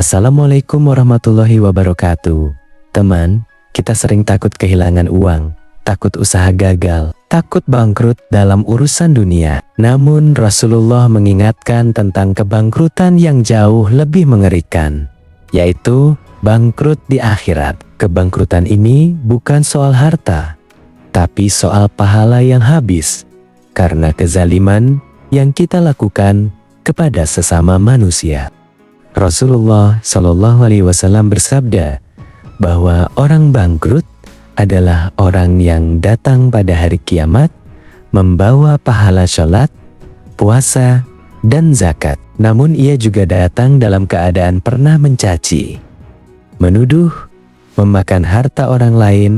Assalamualaikum warahmatullahi wabarakatuh. Teman, kita sering takut kehilangan uang, takut usaha gagal, takut bangkrut dalam urusan dunia. Namun Rasulullah mengingatkan tentang kebangkrutan yang jauh lebih mengerikan, yaitu bangkrut di akhirat. Kebangkrutan ini bukan soal harta, tapi soal pahala yang habis karena kezaliman yang kita lakukan kepada sesama manusia. Rasulullah Shallallahu Alaihi Wasallam bersabda bahwa orang bangkrut adalah orang yang datang pada hari kiamat membawa pahala sholat, puasa, dan zakat. Namun ia juga datang dalam keadaan pernah mencaci, menuduh, memakan harta orang lain,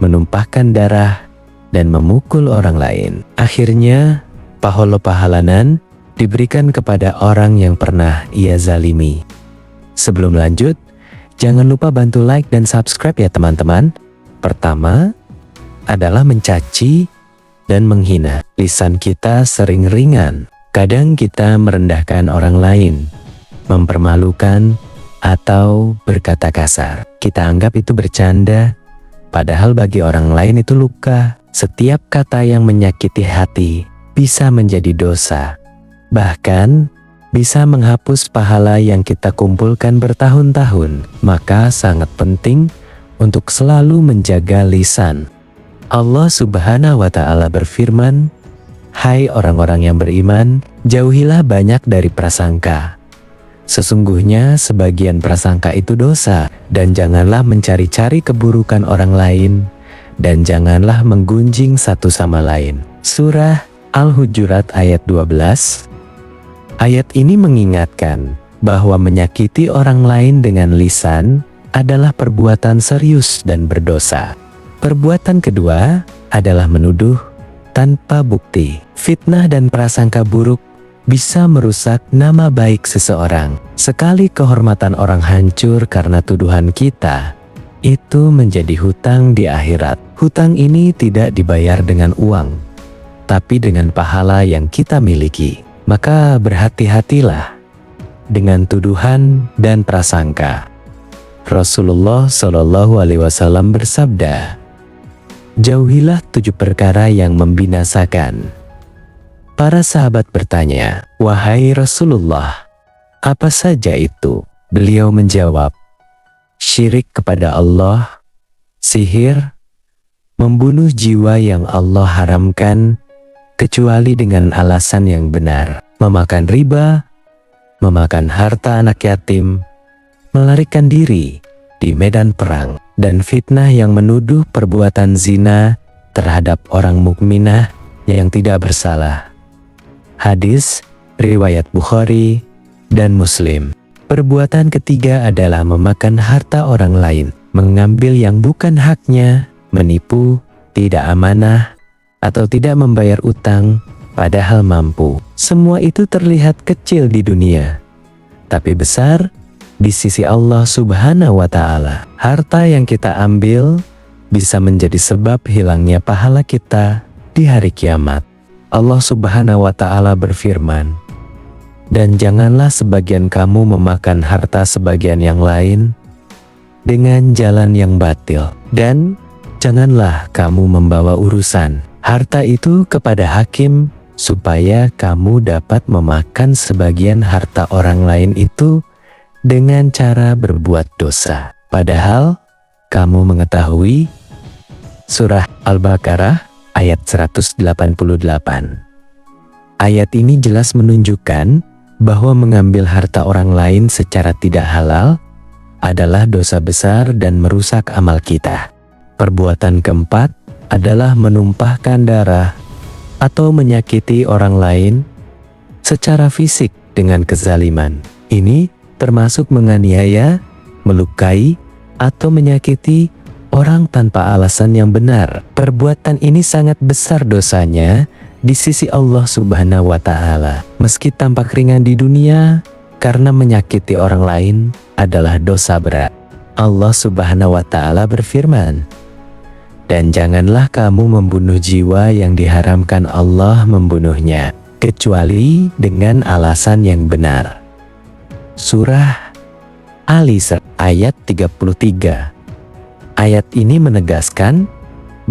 menumpahkan darah, dan memukul orang lain. Akhirnya, pahala-pahalanan diberikan kepada orang yang pernah ia zalimi. Sebelum lanjut, jangan lupa bantu like dan subscribe ya teman-teman. Pertama, adalah mencaci dan menghina. Lisan kita sering ringan. Kadang kita merendahkan orang lain, mempermalukan, atau berkata kasar. Kita anggap itu bercanda, padahal bagi orang lain itu luka. Setiap kata yang menyakiti hati bisa menjadi dosa. Bahkan bisa menghapus pahala yang kita kumpulkan bertahun-tahun. Maka sangat penting untuk selalu menjaga lisan. Allah Subhanahu wa Ta'ala berfirman, "Hai orang-orang yang beriman, jauhilah banyak dari prasangka. Sesungguhnya sebagian prasangka itu dosa, dan janganlah mencari-cari keburukan orang lain, dan janganlah menggunjing satu sama lain." Surah Al-Hujurat ayat 12. Ayat ini mengingatkan bahwa menyakiti orang lain dengan lisan adalah perbuatan serius dan berdosa. Perbuatan kedua adalah menuduh tanpa bukti. Fitnah dan prasangka buruk bisa merusak nama baik seseorang. Sekali kehormatan orang hancur karena tuduhan kita, itu menjadi hutang di akhirat. Hutang ini tidak dibayar dengan uang, tapi dengan pahala yang kita miliki. Maka berhati-hatilah dengan tuduhan dan prasangka. Rasulullah Shallallahu Alaihi Wasallam bersabda, "Jauhilah 7 perkara yang membinasakan." Para sahabat bertanya, "Wahai Rasulullah, apa saja itu?" Beliau menjawab, "Syirik kepada Allah, sihir, membunuh jiwa yang Allah haramkan kecuali dengan alasan yang benar, memakan riba, memakan harta anak yatim, melarikan diri di medan perang, dan fitnah yang menuduh perbuatan zina terhadap orang mukminah yang tidak bersalah." Hadis riwayat Bukhari dan Muslim. Perbuatan ketiga adalah memakan harta orang lain, mengambil yang bukan haknya, menipu, tidak amanah, atau tidak membayar utang padahal mampu. Semua itu terlihat kecil di dunia, tapi besar di sisi Allah Subhanahu wa Ta'ala. Harta yang kita ambil bisa menjadi sebab hilangnya pahala kita di hari kiamat. Allah Subhanahu wa Ta'ala berfirman, "Dan janganlah sebagian kamu memakan harta sebagian yang lain dengan jalan yang batil, dan janganlah kamu membawa urusan harta itu kepada hakim supaya kamu dapat memakan sebagian harta orang lain itu dengan cara berbuat dosa, padahal kamu mengetahui." Surah Al-Baqarah ayat 188. Ayat ini jelas menunjukkan bahwa mengambil harta orang lain secara tidak halal adalah dosa besar dan merusak amal kita. Perbuatan keempat adalah menumpahkan darah atau menyakiti orang lain secara fisik dengan kezaliman. Ini termasuk menganiaya, melukai, atau menyakiti orang tanpa alasan yang benar. Perbuatan ini sangat besar dosanya di sisi Allah Subhanahu wa Ta'ala. Meski tampak ringan di dunia, karena menyakiti orang lain adalah dosa berat. Allah Subhanahu wa Ta'ala berfirman, "Dan janganlah kamu membunuh jiwa yang diharamkan Allah membunuhnya, kecuali dengan alasan yang benar." Surah Al-Isra ayat 33. Ayat ini menegaskan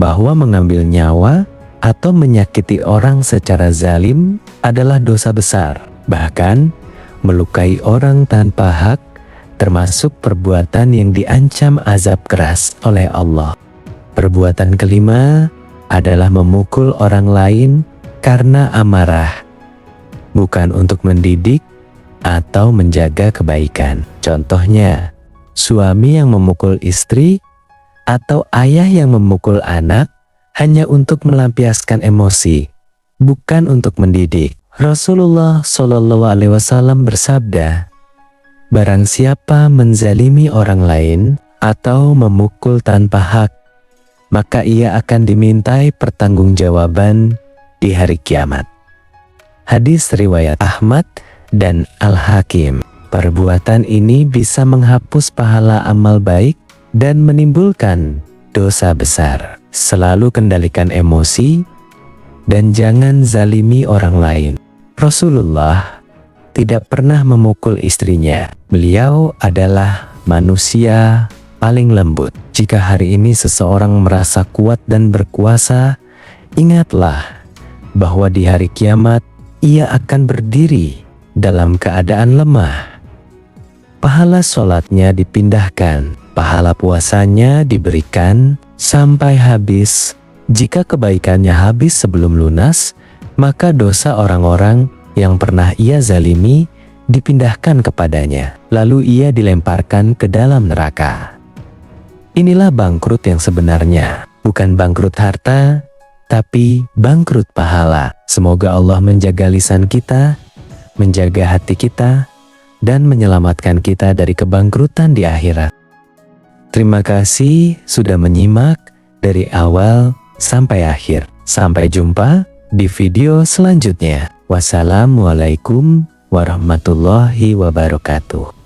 bahwa mengambil nyawa atau menyakiti orang secara zalim adalah dosa besar. Bahkan, melukai orang tanpa hak termasuk perbuatan yang diancam azab keras oleh Allah. Perbuatan kelima adalah memukul orang lain karena amarah, bukan untuk mendidik atau menjaga kebaikan. Contohnya, suami yang memukul istri atau ayah yang memukul anak hanya untuk melampiaskan emosi, bukan untuk mendidik. Rasulullah Shallallahu Alaihi Wasallam bersabda, "Barang siapa menzalimi orang lain atau memukul tanpa hak, maka ia akan dimintai pertanggungjawaban di hari kiamat." Hadis riwayat Ahmad dan Al-Hakim. Perbuatan ini bisa menghapus pahala amal baik dan menimbulkan dosa besar. Selalu kendalikan emosi dan jangan zalimi orang lain. Rasulullah tidak pernah memukul istrinya. Beliau adalah manusia paling lembut. Jika hari ini seseorang merasa kuat dan berkuasa, ingatlah bahwa di hari kiamat ia akan berdiri dalam keadaan lemah. Pahala sholatnya dipindahkan, pahala puasanya diberikan sampai habis. Jika kebaikannya habis sebelum lunas, maka dosa orang-orang yang pernah ia zalimi dipindahkan kepadanya, lalu ia dilemparkan ke dalam neraka. Inilah bangkrut yang sebenarnya, bukan bangkrut harta, tapi bangkrut pahala. Semoga Allah menjaga lisan kita, menjaga hati kita, dan menyelamatkan kita dari kebangkrutan di akhirat. Terima kasih sudah menyimak dari awal sampai akhir. Sampai jumpa di video selanjutnya. Wassalamualaikum warahmatullahi wabarakatuh.